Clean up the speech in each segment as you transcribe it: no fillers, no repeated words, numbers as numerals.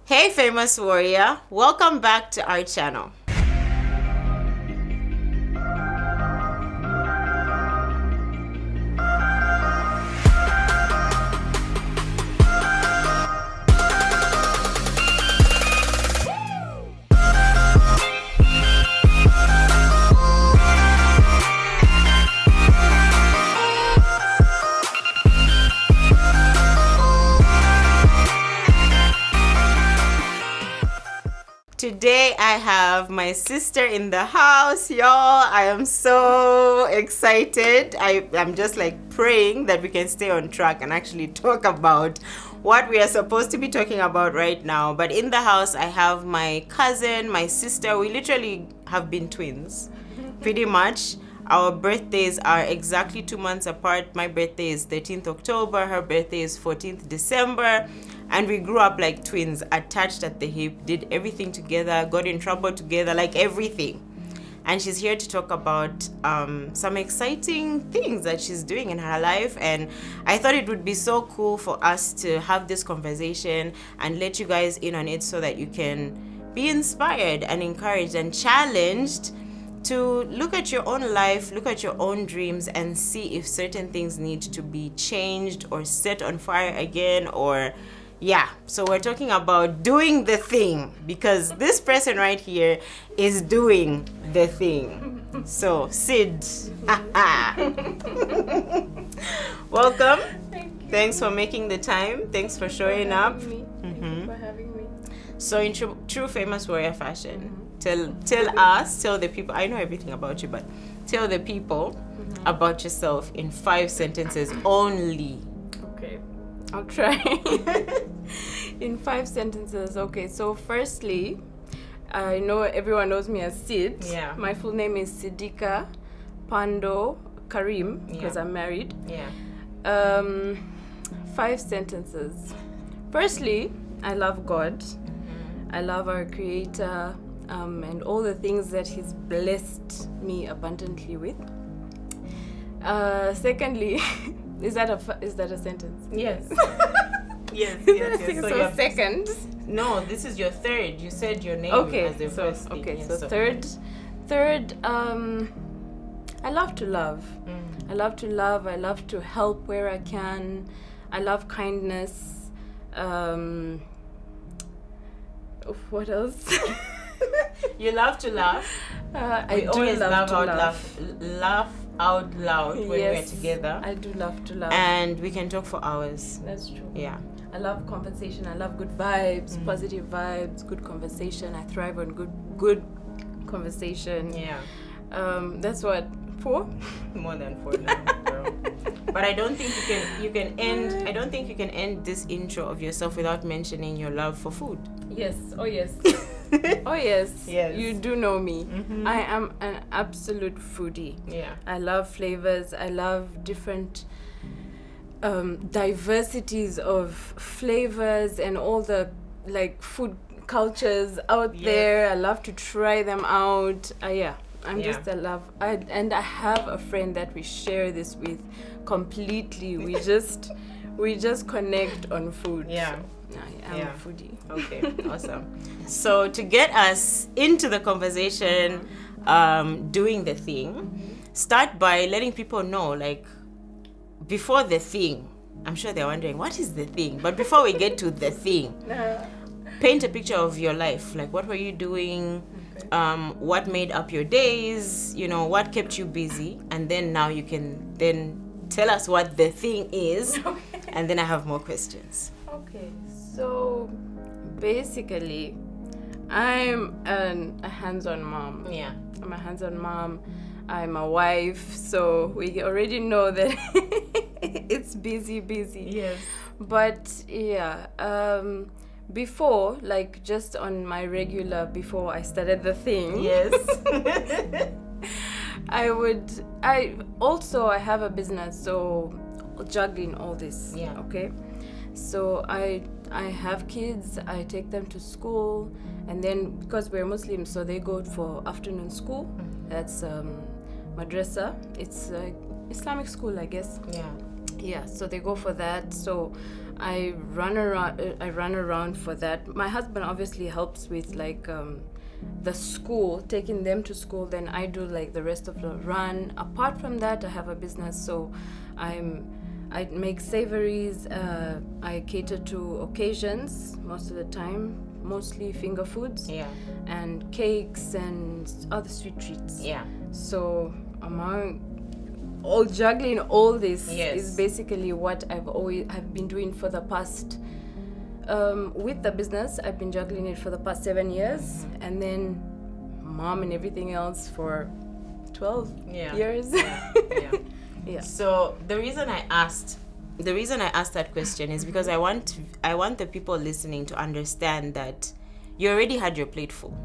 Hey famous warrior, welcome back to our channel. Today I have my sister in the house, y'all. I am so excited. I'm just like praying that we can stay on track and actually talk about what we are supposed to be talking about right now. But in the house I have my cousin, my sister. We literally have been twins, pretty much. Our birthdays are exactly 2 months apart. My birthday is 13th October, her birthday is 14th December. And we grew up like twins, attached at the hip, did everything together, got in trouble together, like everything. And she's here to talk about some exciting things that she's doing in her life. And I thought it would be so cool for us to have this conversation and let you guys in on it so that you can be inspired and encouraged and challenged to look at your own life, look at your own dreams, and see if certain things need to be changed or set on fire again, or yeah. So we're talking about doing the thing, because this person right here is doing the thing. So Sid, welcome. Thank you. Thanks for making the time. Thanks for showing up. Thank you for having me. So in true famous warrior fashion, tell the people, I know everything about you, but tell the people about yourself in 5 sentences only. Okay, I'll try. In 5 sentences. Okay, so firstly, I know everyone knows me as Sid. Yeah. My full name is Siddika Karim, because I'm married. Yeah. 5 sentences. Firstly, I love God. I love our Creator, and all the things that He's blessed me abundantly with. Secondly, is that a sentence? Yes. yes. So second. No, this is your third. You said your name as the first thing. Okay, Yes, so third, I love to love. I love to love. I love to help where I can. I love kindness. What else? You love to laugh. I do always love to laugh out loud when we're together. I do love to laugh. And we can talk for hours. That's true. Yeah. I love conversation. I love good vibes, positive vibes, good conversation. I thrive on good conversation. Yeah. That's what, 4? More than 4 now, girl. But I don't think you can end this intro of yourself without mentioning your love for food. Yes. Oh yes. Oh yes. Yes. You do know me. I am an absolute foodie. Yeah. I love flavors. I love different diversities of flavors and all the like food cultures out there. I love to try them out. I'm just a love. And I have a friend that we share this with completely. We just connect on food. Yeah. I am a foodie. Okay, awesome. So to get us into the conversation, doing the thing, start by letting people know, like, before the thing. I'm sure they're wondering, what is the thing? But before we get to the thing, paint a picture of your life. Like, what were you doing? What made up your days? You know, what kept you busy? And then now you can then tell us what the thing is. And then I have more questions. Okay, so basically, I'm a hands-on mom. Yeah. I'm a hands-on mom. I'm a wife, so we already know that it's busy. Yes. But yeah, before, like just on my regular, before I started the thing. Yes. I have a business, so juggling all this. Yeah. Okay. So I have kids, I take them to school, and then because we're Muslims, so they go for afternoon school. That's madrasa. It's Islamic school, I guess. Yeah. Yeah, so they go for that. So I run around for that. My husband obviously helps with like the school, taking them to school. Then I do like the rest of the run. Apart from that, I have a business, so I make savories. I cater to occasions most of the time, mostly finger foods. Yeah. And cakes and other sweet treats. Yeah. So among all juggling all this Yes. is basically what I've been doing for the past with the business. I've been juggling it for the past 7 years, and then mom and everything else for 12 years. Yeah. Yeah. So the reason I asked that question is because I want the people listening to understand that you already had your plate full.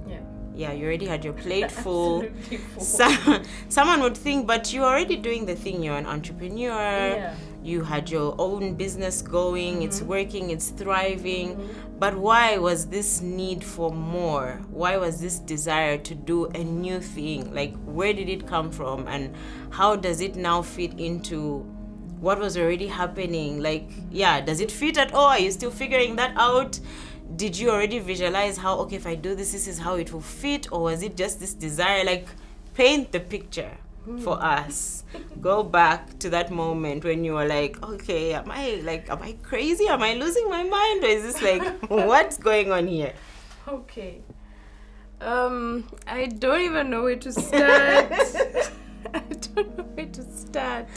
Yeah, you already had your plate full. Absolutely full. Someone would think, but you're already doing the thing. You're an entrepreneur. Yeah. You had your own business going. It's working. It's thriving. But why was this need for more? Why was this desire to do a new thing? Like, where did it come from? And how does it now fit into what was already happening? Like, yeah, does it fit at all? Are you still figuring that out? Did you already visualize how, okay, if I do this, this is how it will fit? Or was it just this desire? Like, paint the picture for us. Go back to that moment when you were like, okay, am I crazy? Am I losing my mind? Or is this like, what's going on here? Okay. I don't even know where to start. I don't know where to start.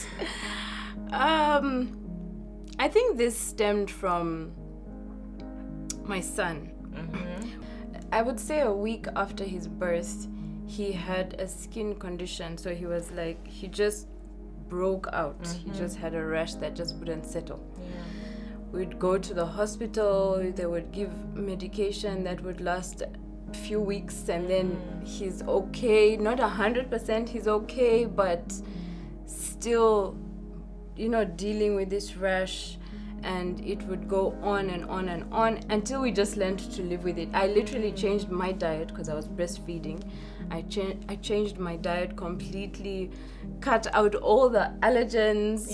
I think this stemmed from my son. I would say a week after his birth, he had a skin condition. So he was like, he just broke out. He just had a rash that just wouldn't settle. We'd go to the hospital. They would give medication that would last a few weeks, and then he's okay. Not 100% he's okay, but still, dealing with this rash. And it would go on and on and on until we just learned to live with it. I literally changed my diet because I was breastfeeding. I changed my diet completely, cut out all the allergens,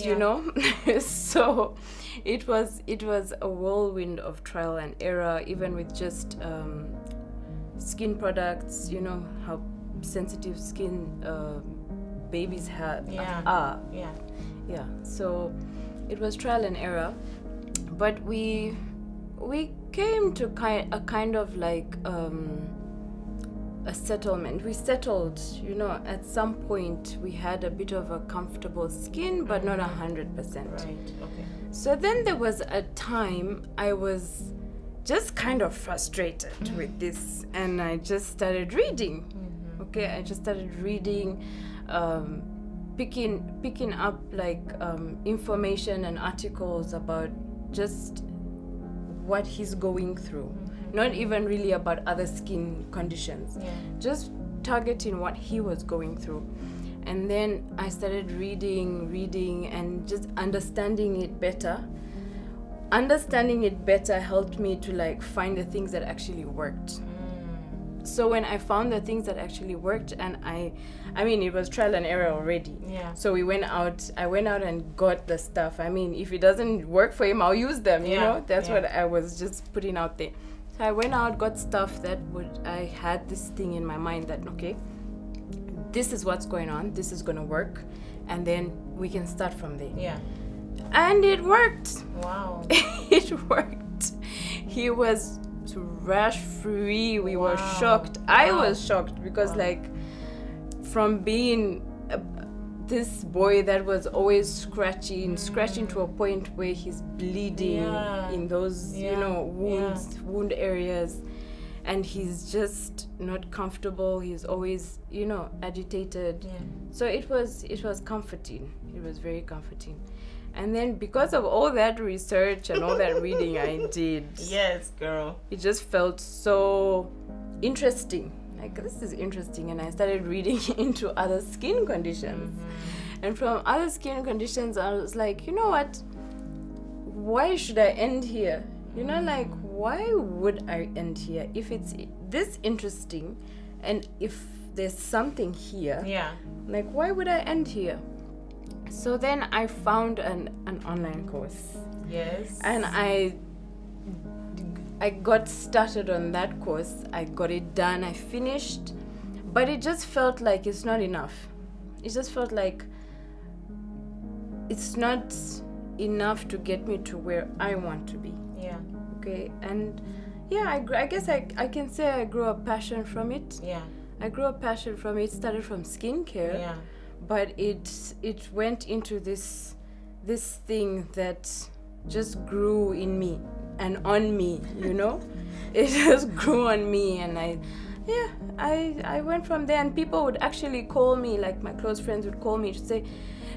So it was a whirlwind of trial and error, even with just skin products. You know how sensitive skin babies are. Yeah. So it was trial and error. But we came to a kind of like a settlement. We settled, at some point we had a bit of a comfortable skin, but not 100%. Right, okay. So then there was a time I was just kind of frustrated with this, and I just started reading. Okay, I just started reading, picking up like information and articles about just what he's going through, not even really about other skin conditions, just targeting what he was going through. And then I started reading and just understanding it better. Understanding it better helped me to like find the things that actually worked. So when I found the things that actually worked, and I mean, it was trial and error already. Yeah. So I went out and got the stuff. I mean, if it doesn't work for him, I'll use them, That's what I was just putting out there. So I went out, got stuff I had this thing in my mind that, okay, this is what's going on, this is going to work, and then we can start from there. Yeah. And it worked. Wow. It worked. He was rash free. We were shocked. I was shocked because like from being this boy that was always scratching to a point where he's bleeding in those wound areas, and he's just not comfortable. He's always agitated. So it was comforting. It was very comforting. And then because of all that research and all that reading I did, yes, girl, it just felt so interesting. Like, this is interesting. And I started reading into other skin conditions. And from other skin conditions, I was like, you know what? Why should I end here? Why would I end here? If it's this interesting and if there's something here, like, why would I end here? So then I found an online course. Yes. And I got started on that course. I got it done. I finished, but it just felt like it's not enough. It just felt like it's not enough to get me to where I want to be. Yeah. Okay. And yeah, I guess I can say I grew a passion from it. Yeah. I grew a passion from it. It started from skincare. Yeah. But it went into this thing that just grew in me and on me, you know. It just grew on me, and I went from there. And people would actually call me, like my close friends would call me to say,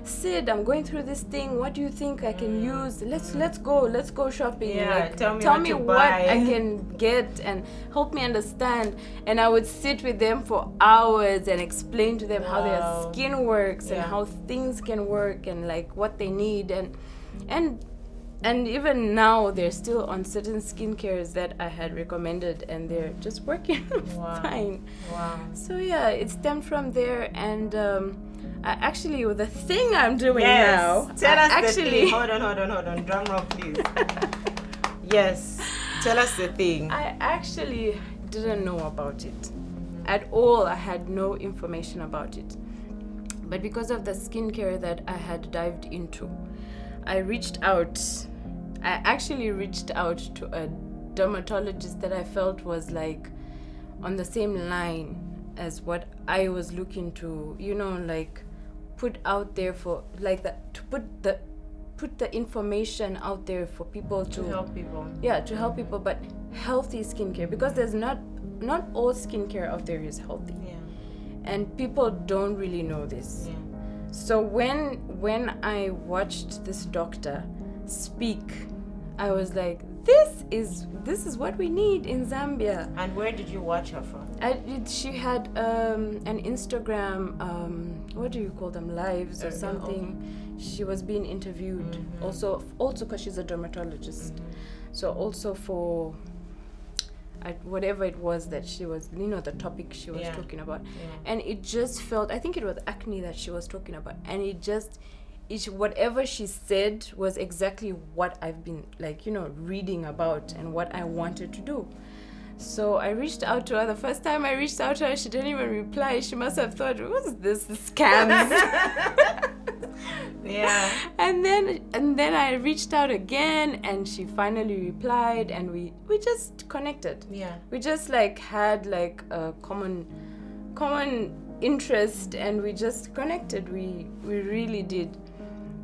Sid, I'm going through this thing, what do you think I can use? Let's go shopping. Yeah, like, tell me what I can get and help me understand. And I would sit with them for hours and explain to them how their skin works and how things can work and like what they need, and even now they're still on certain skincares that I had recommended, and they're just working fine. Wow. So yeah, it stemmed from there. And the thing I'm doing now. Tell us the thing. Hold on. Drum roll, please. Yes. Tell us the thing. I actually didn't know about it at all. I had no information about it. But because of the skincare that I had dived into, I actually reached out to a dermatologist that I felt was like on the same line as what I was looking to, like put out there for like that, to put the information out there for people to help people. Yeah, to help people, but healthy skincare, because there's not all skincare out there is healthy. Yeah. And people don't really know this. Yeah. So when I watched this doctor speak, I was like, this is what we need in Zambia. And where did you watch her from? She had an Instagram, what do you call them, lives or something. Okay. She was being interviewed, also because she's a dermatologist. So also for whatever it was that she was, the topic she was talking about. Yeah. And it just felt, I think it was acne that she was talking about, and whatever she said was exactly what I've been reading about and what I wanted to do. So I reached out to her. The first time I reached out to her, she didn't even reply. She must have thought, what's this, scams? Yeah. And then I reached out again, and she finally replied, and we just connected. Yeah. We just had a common interest, and we just connected. We really did.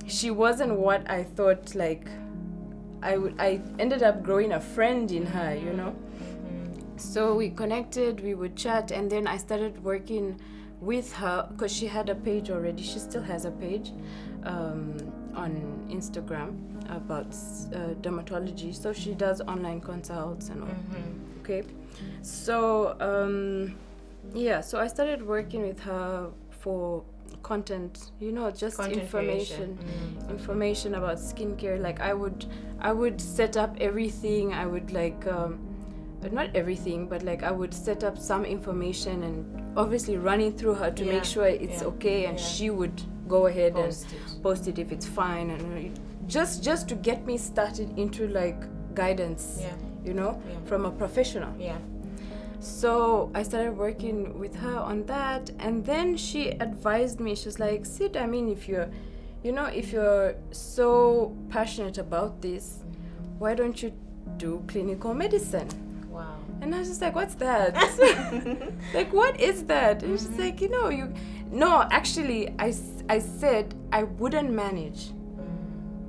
She wasn't what I thought. I ended up growing a friend in her, So we connected, we would chat, and then I started working with her because she had a page already. She still has a page on Instagram about dermatology. So she does online consults and all. Okay. So so I started working with her for content, just content information about skincare. Like I would set up everything. I would not everything, but I would set up some information and obviously running through her to make sure it's okay, and she would go ahead and post it if it's fine, and just to get me started into guidance, from a professional. Yeah. So I started working with her on that, and then she advised me. She was like, Sid, I mean, if you're so passionate about this, why don't you do clinical medicine? Wow. And I was just like, what's that? What is that? And she's like, actually, I said I wouldn't manage.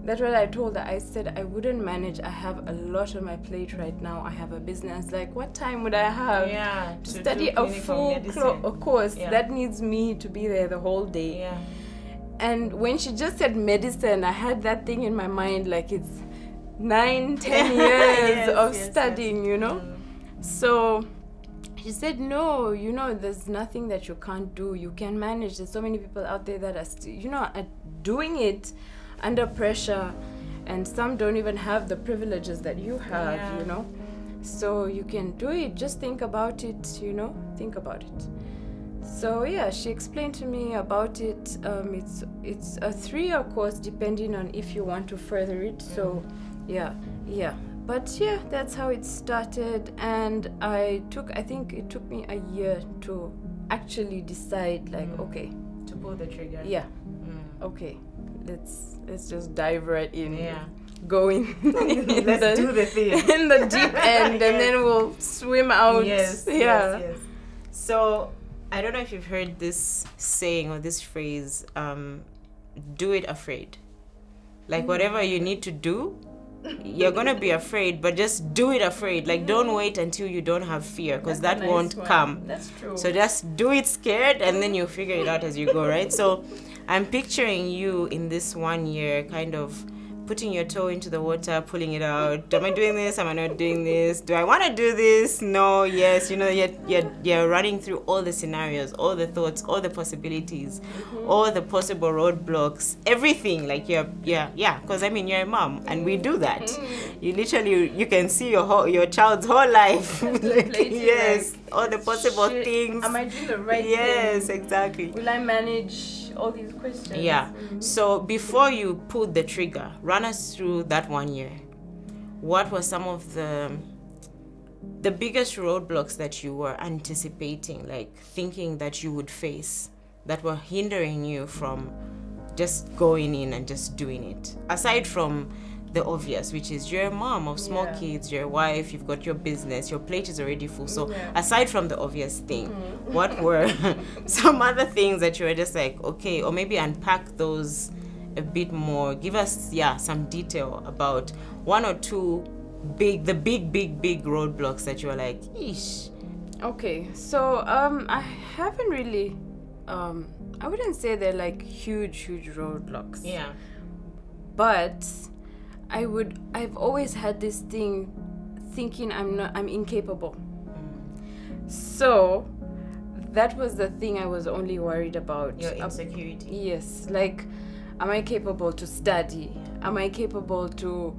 That's what I told her. I said I wouldn't manage. I have a lot on my plate right now. I have a business. What time would I have to study a full course that needs me to be there the whole day? Yeah. And when she just said medicine, I had that thing in my mind, it's 9-10 years of studying, So she said, no, there's nothing that you can't do. You can manage. There's so many people out there that are doing it under pressure, and some don't even have the privileges that you have, So you can do it. Just think about it, think about it. So she explained to me about it. It's a 3-year course depending on if you want to further it. So Yeah. But yeah, that's how it started, and I think it took me a year to actually decide, like, okay, to pull the trigger. yeah, okay, let's just dive right in. Yeah. Go in. Let's do the thing. In the deep end, and then we'll swim out. Yes. Yeah. Yes. So I don't know if you've heard this saying or this phrase, do it afraid. Like whatever you need to do, you're gonna be afraid, but just do it afraid. Like don't wait until you don't have fear, because that won't come. That's true. So just do it scared, and then you'll figure it out as you go, right? So I'm picturing you in this 1 year kind of putting your toe into the water, pulling it out. Am I doing this? Am I not doing this? Do I want to do this? No, yes. You're running through all the scenarios, all the thoughts, all the possibilities, all the possible roadblocks, everything. Like because I mean, you're a mom, and we do that. You literally, you can see your child's whole life. Like, yes, like, all the possible things. Am I doing the right thing? Yes, exactly. Will I manage all these questions? Yeah. So before you pulled the trigger, run us through that 1 year. What were some of the biggest roadblocks that you were anticipating, like thinking that you would face, that were hindering you from just going in and just doing it? Aside from the obvious, which is you're a mom of small kids, you're a wife, you've got your business, your plate is already full. So aside from the obvious thing, what were some other things that you were just like, okay, or maybe unpack those a bit more. Give us, some detail about one or two big roadblocks that you were like, eesh. Okay, so I haven't really, I wouldn't say they're like huge roadblocks. Yeah. But I've always had this thing thinking I'm incapable. So that was the thing I was only worried about. Your insecurity. Yes, like, am I capable to study? Am I capable to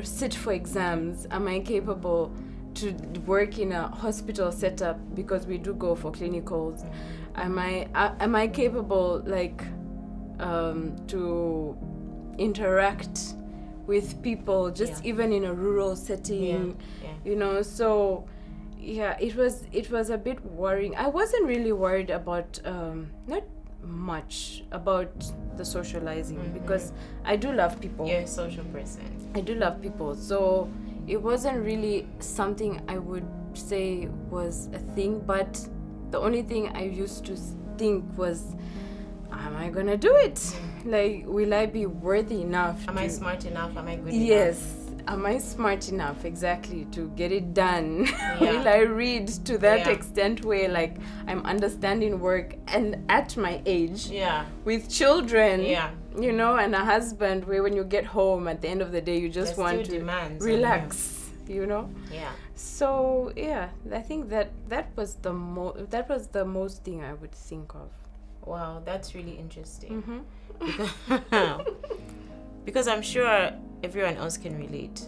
sit for exams? Am I capable to work in a hospital setup, because we do go for clinicals? Am I capable, like, to interact with people, just even in a rural setting? So it was a bit worrying. I wasn't really worried about not much about the socializing, because I do love people. You're a social person. I do love people, so it wasn't really something I would say was a thing. But the only thing I used to think was, am I gonna do it? Like, will I be worthy enough? Am I smart enough? Am I good enough? Yes. Am I smart enough, exactly, to get it done? Will I read to that extent where, like, I'm understanding work, and at my age, with children, and a husband, where when you get home at the end of the day, you just want to relax, Yeah. So I think that was the most thing I would think of. Wow, that's really interesting. Because I'm sure everyone else can relate.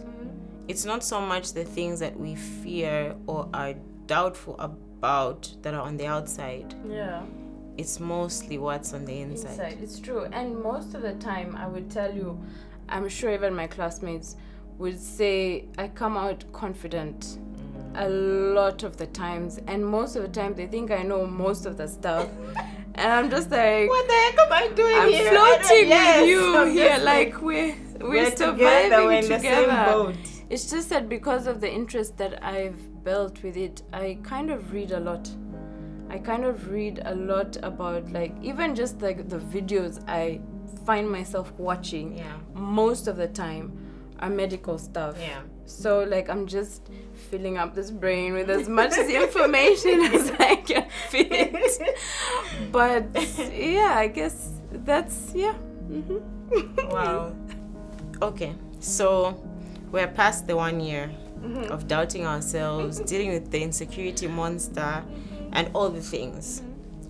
It's not so much the things that we fear or are doubtful about that are on the outside. It's mostly what's on the inside. It's true. And most of the time, I would tell you, I'm sure even my classmates would say, I come out confident a lot of the times, and most of the time they think I know most of the stuff. And I'm just like, what the heck am I doing here? I'm floating with you here, like we're surviving together. The same boat. It's just that because of the interest that I've built with it, I kind of read a lot. About, like, even just like the videos I find myself watching. Most of the time are medical stuff. So, like, I'm just filling up this brain with as much information as I can fit. But I guess that's Wow. Okay, so we're past the 1 year of doubting ourselves, dealing with the insecurity monster and all the things,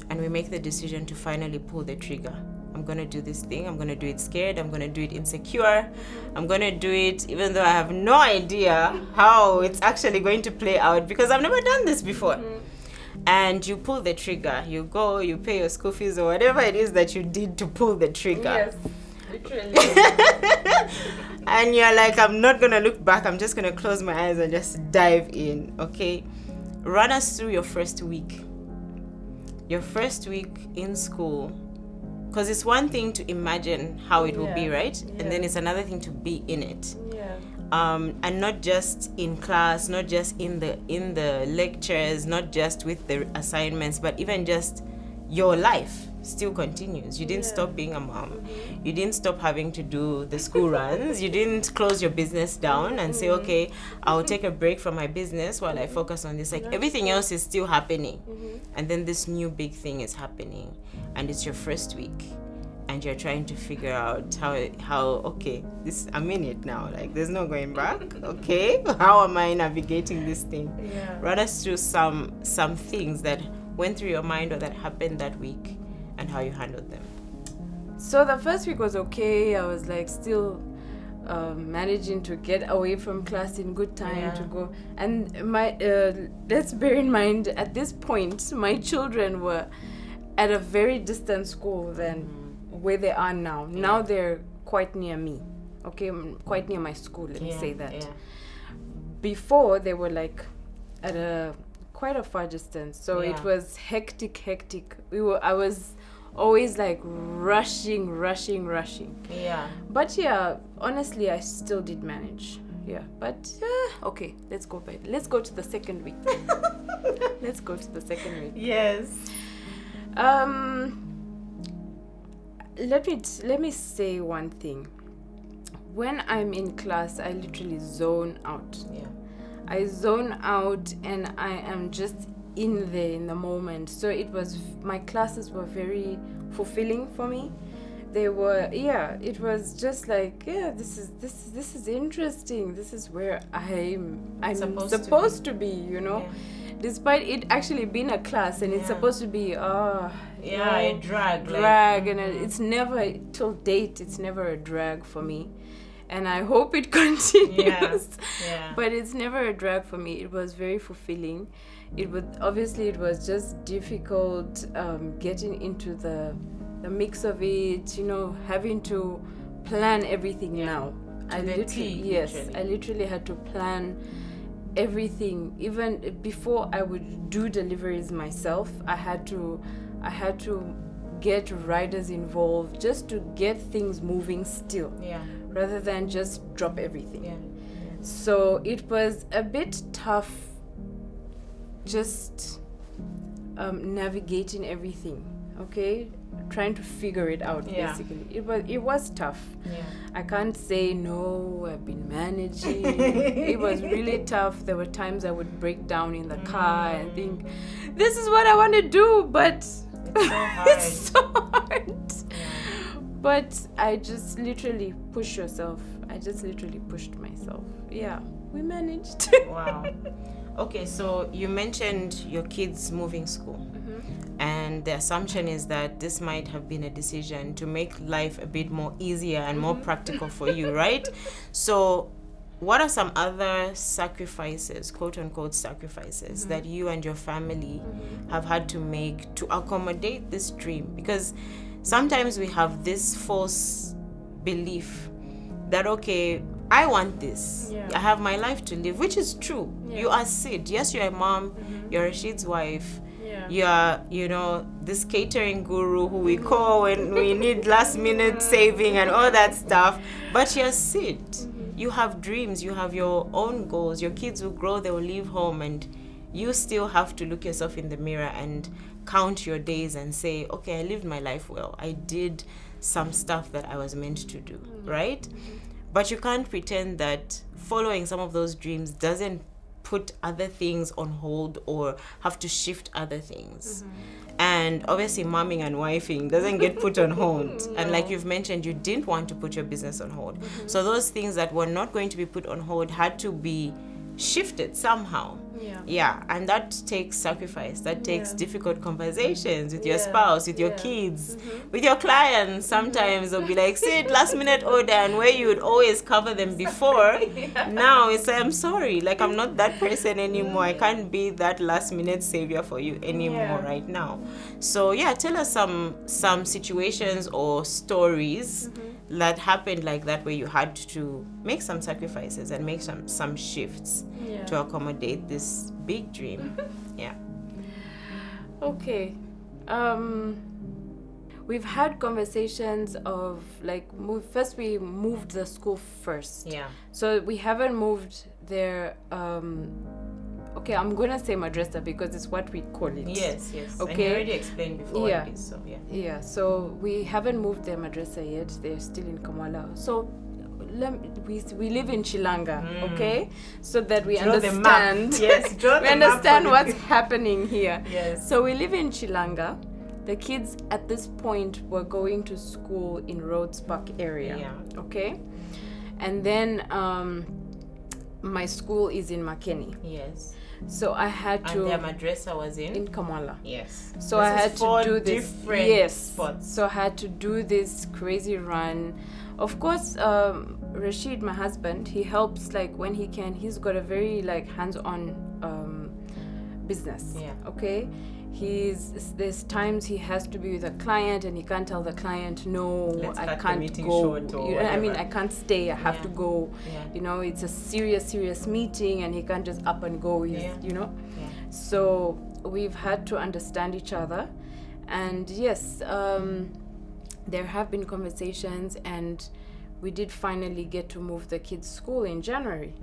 and we make the decision to finally pull the trigger. I'm gonna do this thing. I'm gonna do it scared. I'm gonna do it insecure. I'm gonna do it even though I have no idea how it's actually going to play out, because I've never done this before. And you pull the trigger. You go, you pay your school fees or whatever it is that you did to pull the trigger. Yes, literally. and you're like, I'm not gonna look back, I'm just gonna close my eyes and just dive in. Okay, run us through your first week in school, because it's one thing to imagine how it will be, right? And then it's another thing to be in it. And not just in class, not just in the lectures, not just with the assignments, but even just your life still continues. You didn't stop being a mom. You didn't stop having to do the school runs. You didn't close your business down and say, okay, I'll take a break from my business while I focus on this. Like, everything else is still happening. And then this new big thing is happening, and it's your first week. And you're trying to figure out how okay, I'm in it now. Like, there's no going back. Okay, how am I navigating this thing? Run us through some things that went through your mind or that happened that week, and how you handled them. So the first week was okay. I was like still managing to get away from class in good time to go. And my let's bear in mind, at this point, my children were at a very distant school than where they are now. Now they're quite near me, okay, quite near my school, let me say that. Before, they were like at quite a far distance, so it was hectic. I was always like rushing. But honestly, I still did manage. But okay, let's go to the second week. Let's go to the second week. Yes. Let me say one thing. When I'm in class, I literally zone out. I zone out, and I am just in there in the moment. So my classes were very fulfilling for me. They were, it was just like, this is interesting. This is where I'm supposed to be, you know. Despite it actually being a class, and it's supposed to be a drag, and it's never, till date, it's never a drag for me, and I hope it continues. But it's never a drag for me. It was very fulfilling. It was just difficult getting into the mix of it, you know, having to plan everything now. I literally had to plan everything. Even before I would do deliveries myself, I had to get riders involved just to get things moving still, rather than just drop everything. So it was a bit tough just navigating everything, okay, trying to figure it out. Basically it was tough. I can't say no, I've been managing. It was really tough. There were times I would break down in the car and think, this is what I want to do, but it's so hard. But I just literally pushed myself. We managed. Wow. Okay, so you mentioned your kids moving school. And the assumption is that this might have been a decision to make life a bit more easier and more practical for you, right? So what are some other sacrifices, quote unquote sacrifices, that you and your family have had to make to accommodate this dream? Because sometimes we have this false belief that, okay, I want this. I have my life to live, which is true. You are Sid. Yes, you're a mom. You're Rashid's wife. You are, you know, this catering guru who we call when we need last minute saving and all that stuff. But you're Sid. You have dreams. You have your own goals. Your kids will grow. They will leave home, and you still have to look yourself in the mirror and count your days and say, okay, I lived my life well. I did some stuff that I was meant to do, right? But you can't pretend that following some of those dreams doesn't put other things on hold or have to shift other things. And obviously momming and wifing doesn't get put on hold. And like you've mentioned, you didn't want to put your business on hold. So those things that were not going to be put on hold had to be shifted somehow. Yeah, and that takes sacrifice. That takes difficult conversations with your Yeah. spouse, with your Yeah. kids, with your clients. Sometimes they'll be like, "Sid, last minute order," and where you would always cover them before, now it's like, "I'm sorry, like I'm not that person anymore. I can't be that last minute savior for you anymore right now." So yeah, tell us some situations or stories that happened like that, where you had to make some sacrifices and make some shifts to accommodate this big dream. Yeah. Okay. We've had conversations of like first we moved the school first. Yeah. So we haven't moved there. Okay, I'm gonna say madrasa because it's what we call it. Yes. Okay. And you already explained before what it is, so yeah. Yeah. So we haven't moved their madrasa yet. They're still in Kamala. So we live in Chilanga, okay, so that we Draw understand. Yes, draw we the map understand for the what's people. happening here. Yes. So we live in Chilanga. The kids at this point were going to school in Rhodes Park area. Yeah. Okay, and then my school is in Makeni. Yes. So I had to. And their madrasa was in Kamala. Yes. So This I is had to four do this. different Yes. spots. So I had to do this crazy run. Of course, Rashid, my husband, he helps like when he can. He's got a very like hands-on business. Yeah. Okay. There's times he has to be with a client and he can't tell the client no, Let's I cut the can't meeting go. short or I mean, whatever. I can't stay. I have to go. Yeah. You know, it's a serious meeting and he can't just up and go. He's, Yeah. you know. Yeah. So we've had to understand each other, and yes, there have been conversations, and we did finally get to move the kids' school in January.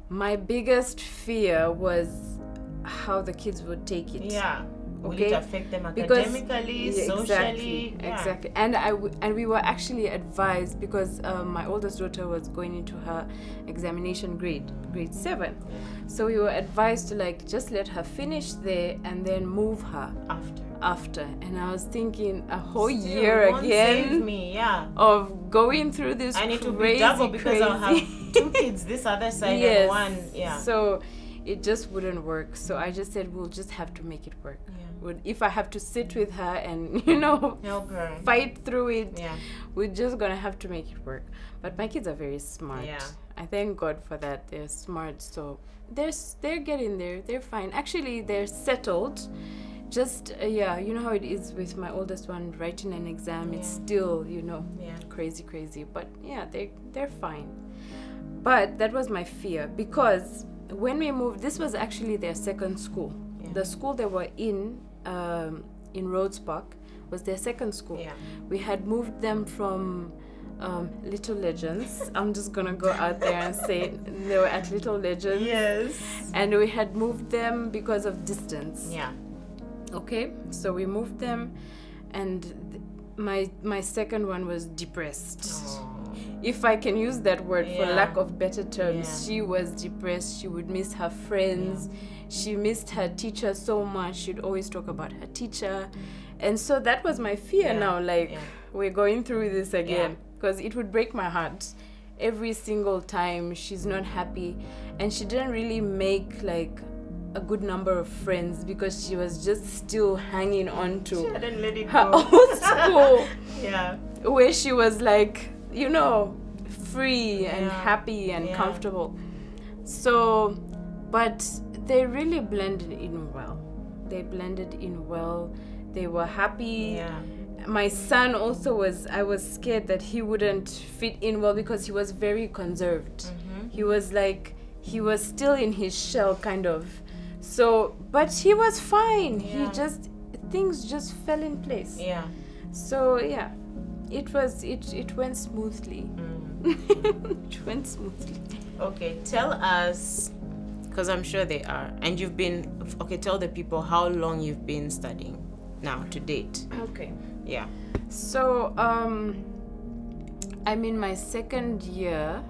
My biggest fear was how the kids would take it. Yeah. Will Okay. it affect them Because academically, socially? Exactly. And we were actually advised, because my oldest daughter was going into her examination grade 7. So we were advised to like just let her finish there and then move her after. And I was thinking a whole year won't again save me, yeah. of going through this And it will be crazy, double because I'll have 2 kids this other side and one. Yeah. So it just wouldn't work. So I just said we'll just have to make it work. If I have to sit with her and Help her. fight through it, Yeah. we're just gonna have to make it work. But my kids are very smart. Yeah. I thank God for that. They're smart, so they're getting there. They're fine. Actually, they're settled. Just you know how it is with my oldest one writing an exam. It's still crazy. But yeah, they're fine. But that was my fear, because when we moved, this was actually their second school. The school they were in Rhodes Park was their second school. Yeah. We had moved them from Little Legends. I'm just gonna go out there and say it. They were at Little Legends. Yes. And we had moved them because of distance. Yeah. Okay, so we moved them, and my second one was depressed. If I can use that word for lack of better terms, she was depressed. She would miss her friends. She missed her teacher so much. She'd always talk about her teacher. And so that was my fear now, like we're going through this again, because it would break my heart every single time she's not happy. And she didn't really make like a good number of friends because she was just still hanging on to her old school. Yeah. Where she was like, free and happy and comfortable. So, but they really blended in well. They were happy. Yeah. My son also I was scared that he wouldn't fit in well because he was very conserved. He was still in his shell kind of. So, but he was fine. Things just fell in place. Yeah. So it went smoothly. It went smoothly. Okay, tell us, because I'm sure they are, and you've been, tell the people how long you've been studying now to date. Okay. Yeah. So, I'm in my second year,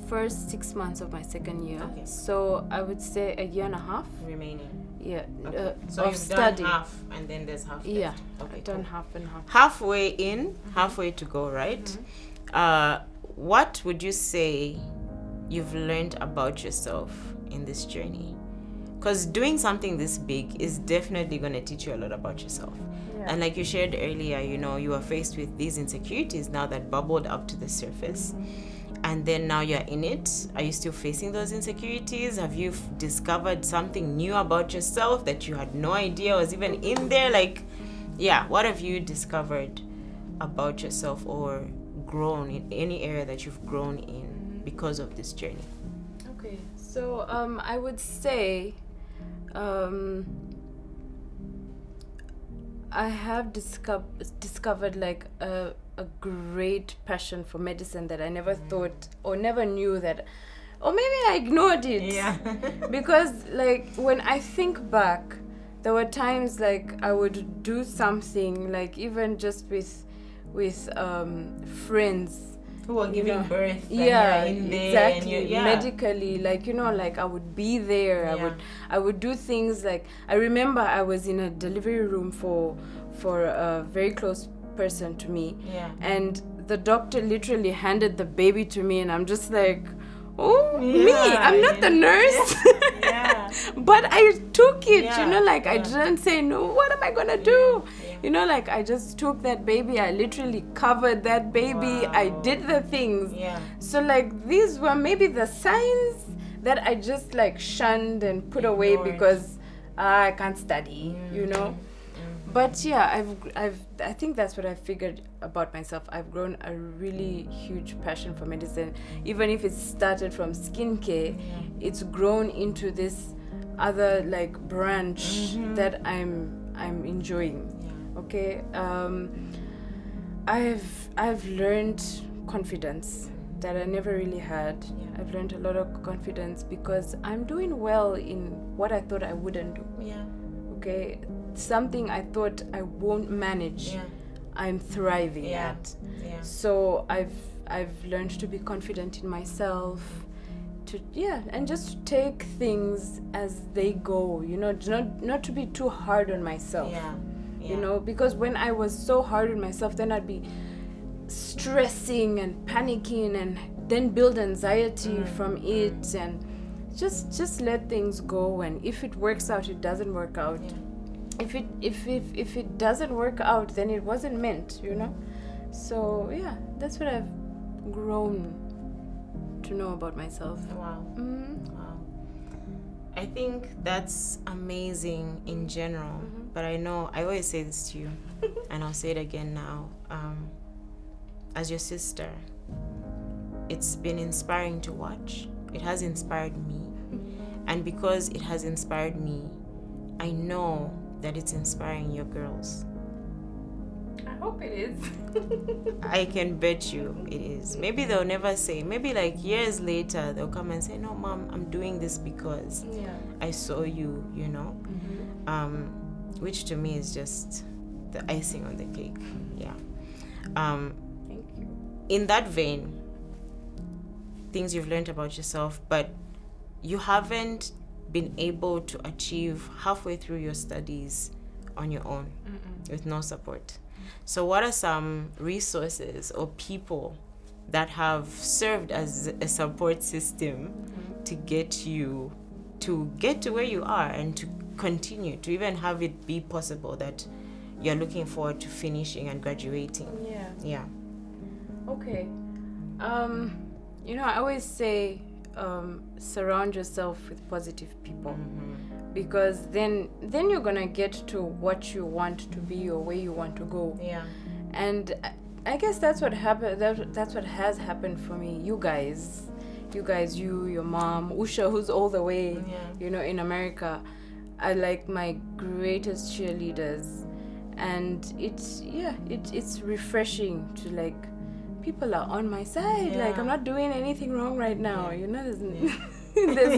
first 6 months of my second year. Okay. So I would say a year and a half. Remaining. Yeah. Okay. So of you've study. done half and then there's half left. Yeah. Okay, I've done cool. half and half. Halfway in, halfway to go, right? What would you say you've learned about yourself in this journey? Because doing something this big is definitely going to teach you a lot about yourself. Yeah. And like you shared earlier, you know, you were faced with these insecurities now that bubbled up to the surface. And then now you're in it. Are you still facing those insecurities? Have you discovered something new about yourself that you had no idea was even in there? Like, yeah, what have you discovered about yourself or grown in any area that you've grown in because of this journey? Okay, so I would say I have discovered like a great passion for medicine that I never thought or never knew that, or maybe I ignored it. Yeah. Because like when I think back, there were times like I would do something like even just with friends who are giving birth. Yeah, exactly. Medically, like, you know, like I would be there. Yeah. I would do things like, I remember I was in a delivery room for a very close person to me. Yeah. And the doctor literally handed the baby to me, and I'm just like, oh, me, I'm not the nurse. Yeah. But I took it, you know, like I didn't say, no, what am I going to do? You know, like I just took that baby. I literally covered that baby. Wow. I did the things. Yeah. So like these were maybe the signs that I just like shunned and put away because I can't study, you know. But yeah, I think that's what I figured about myself. I've grown a really huge passion for medicine. Even if it started from skincare, it's grown into this other like branch that I'm enjoying. Okay, I've learned confidence that I never really had. I've learned a lot of confidence because I'm doing well in what I thought I wouldn't do. Okay, something I thought I won't manage, I'm thriving at. So I've learned to be confident in myself, and just to take things as they go. You know, not to be too hard on myself. You know, because when I was so hard on myself, then I'd be stressing and panicking and then build anxiety from it, and just let things go. And if it works out, it doesn't work out. If it doesn't work out, then it wasn't meant, you know. So yeah, that's what I've grown to know about myself. Wow. Wow. I think that's amazing in general. But I know I always say this to you, and I'll say it again now. As your sister, it's been inspiring to watch. It has inspired me. And because it has inspired me, I know that it's inspiring your girls. I hope it is. I can bet you it is. Maybe they'll never say. Maybe like years later, they'll come and say, no, Mom, I'm doing this because I saw you, you know. Which to me is just the icing on the cake. Yeah. Thank you. In that vein, things you've learned about yourself, but you haven't been able to achieve halfway through your studies on your own with no support. So what are some resources or people that have served as a support system to get you to get to where you are and to continue to even have it be possible that you're looking forward to finishing and graduating? Yeah. Okay. You know, I always say surround yourself with positive people, because then you're gonna get to what you want to be or where you want to go. And I guess that's what happened. That's what has happened for me. You guys, your mom, Usha, who's all the way, you know, in America, are like my greatest cheerleaders, and it's refreshing to like, people are on my side. Like, I'm not doing anything wrong right now. You know, there's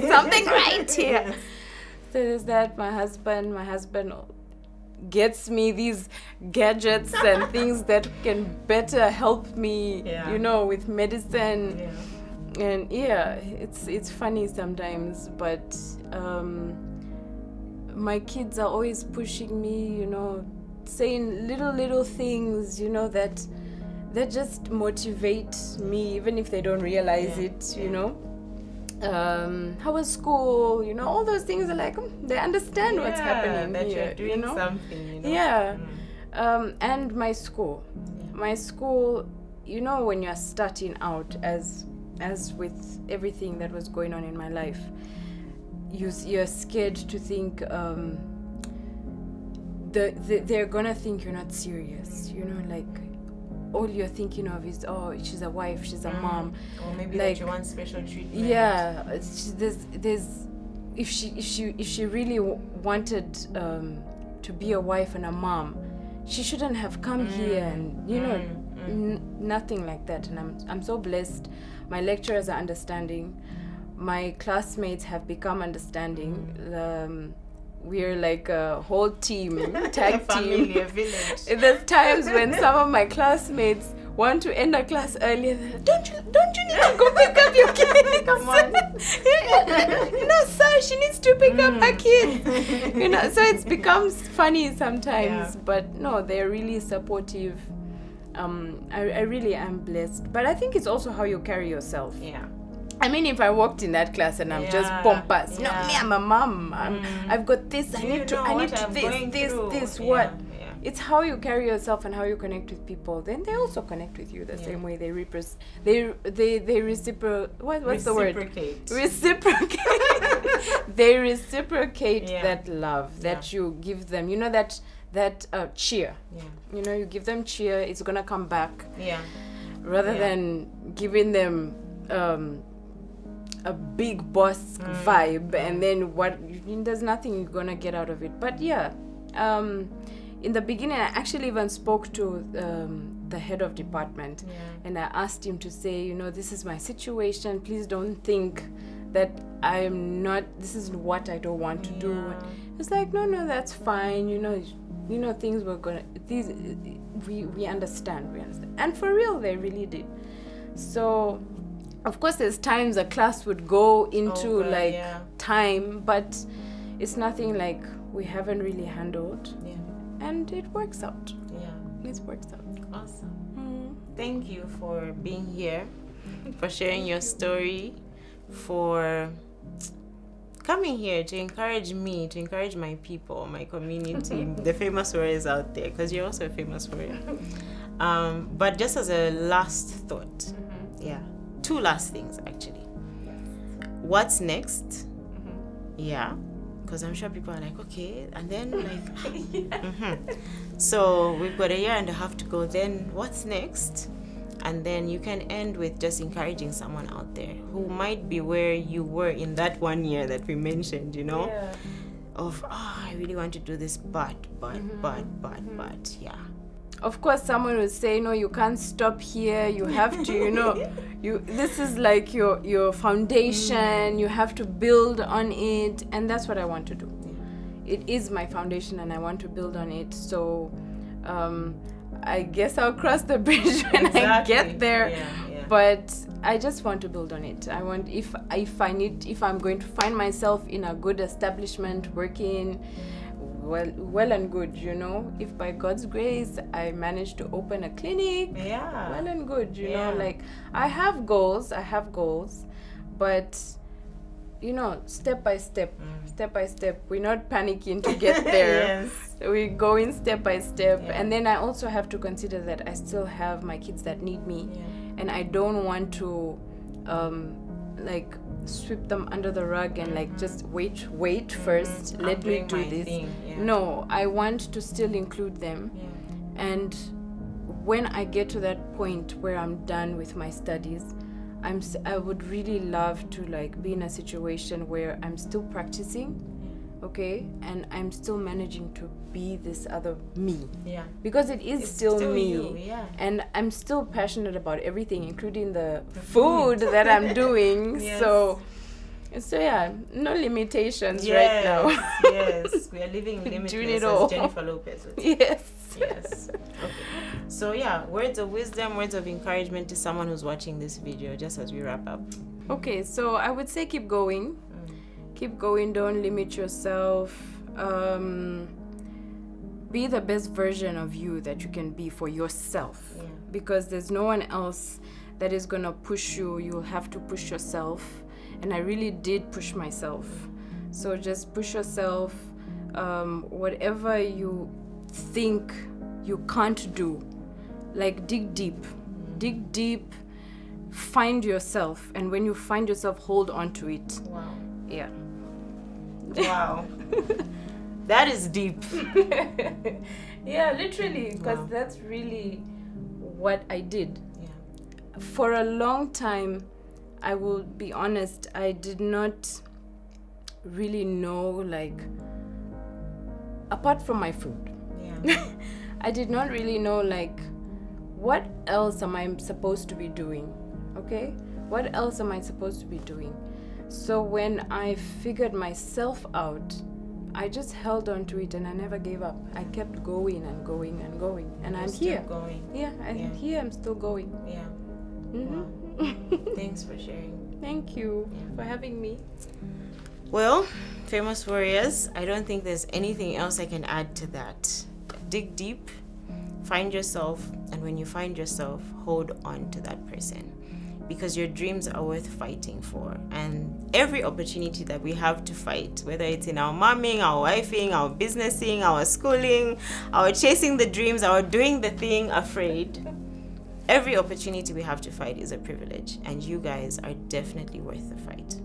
something right here. So there's that. My husband gets me these gadgets and things that can better help me, you know, with medicine. And it's funny sometimes, but my kids are always pushing me, you know, saying little things, you know, that just motivate me, even if they don't realize it, you know. how was school? You know, all those things are like, they understand what's happening that here. you're doing something, you know? Yeah. And my school. My school, you know, when you're starting out, as with everything that was going on in my life, you're scared to think they're gonna think you're not serious, you know, like all you're thinking of is, oh, she's a wife, she's a mom, or maybe like, that you want special treatment. Yeah, there's if she really wanted to be a wife and a mom, she shouldn't have come here, and you know, nothing like that. And I'm so blessed. My lecturers are understanding. My classmates have become understanding. We're like a whole team, tag team. A village. There's times when some of my classmates want to end a class earlier. Don't you need to go pick up your kids? Come on. No, sir, she needs to pick up her kids. You know, so it becomes funny sometimes, but no, they're really supportive. I really am blessed, but I think it's also how you carry yourself. Yeah. I mean, if I walked in that class and I'm just pompous, no, me, I'm a mom. I've got this. I need this. What? Yeah. It's how you carry yourself and how you connect with people. Then they also connect with you the same way. They what's the word? Reciprocate. They reciprocate that love that you give them. You know, that cheer. Yeah. You know, you give them cheer. It's gonna come back. Yeah. Rather than giving them a big boss vibe, and then there's nothing you're gonna get out of it. But in the beginning, I actually even spoke to the head of department, and I asked him to say, you know, this is my situation. Please don't think that I'm not. This is what I don't want to do. It's like, no, that's fine. You know, things were gonna. We understand. And for real, they really did. So. Of course, there's times a class would go into time, but it's nothing like we haven't really handled. Yeah. And it works out. Yeah. It works out. Awesome. Thank you for being here, for sharing your story, for coming here to encourage me, to encourage my people, my community, the famous warriors out there, because you're also a famous warrior. But just as a last thought, two last things actually. What's next? Yeah, because I'm sure people are like, okay, and then like, So we've got a year and a half to go. Then what's next? And then you can end with just encouraging someone out there who might be where you were in that 1 year that we mentioned, you know, of I really want to do this, but yeah. Of course, someone would say, no, you can't stop here. You have to, you know, this is like your foundation. You have to build on it. And that's what I want to do. It is my foundation and I want to build on it. So I guess I'll cross the bridge when I get there. Yeah. But I just want to build on it. I want, if I'm going to find myself in a good establishment working, well and good, you know. If by God's grace I manage to open a clinic, well and good, you know. Like I have goals, but you know, step by step. We're not panicking to get there. We're going step by step. And then I also have to consider that I still have my kids that need me, and I don't want to like sweep them under the rug and like just wait first, let me do this. No, I want to still include them. And when I get to that point where I'm done with my studies, I would really love to like be in a situation where I'm still practicing, okay, and I'm still managing to be this other me, because it's still me, you, and I'm still passionate about everything, including the food that I'm doing. So yeah, no limitations right now. Yes, we are living limitless, as Jennifer Lopez would say. Yes. Okay. So yeah, words of wisdom, words of encouragement to someone who's watching this video, just as we wrap up. Okay, so I would say keep going. Keep going, don't limit yourself. Be the best version of you that you can be for yourself. Because there's no one else that is gonna push you. You'll have to push yourself. and I really did push myself. So just push yourself. Whatever you think you can't do, like dig deep, find yourself, and when you find yourself, hold on to it. Wow. Yeah. Wow. That is deep. Yeah, literally, because Wow. that's really what I did. Yeah. For a long time, I will be honest, I did not really know, like, apart from my food, Yeah. I did not really know, like, what else am I supposed to be doing? Okay? What else am I supposed to be doing? So when I figured myself out, I just held on to it and I never gave up. I kept going and going and going. And I'm Still here. going. Yeah, I'm here. I'm still going. Yeah. Mhm. Thanks for sharing. Thank you for having me. Well, famous warriors, I don't think there's anything else I can add to that. Dig deep, find yourself, and when you find yourself, hold on to that person, because your dreams are worth fighting for. And every opportunity that we have to fight, whether it's in our momming, our wifing, our businessing, our schooling, our chasing the dreams, our doing the thing afraid, every opportunity we have to fight is a privilege, and you guys are definitely worth the fight.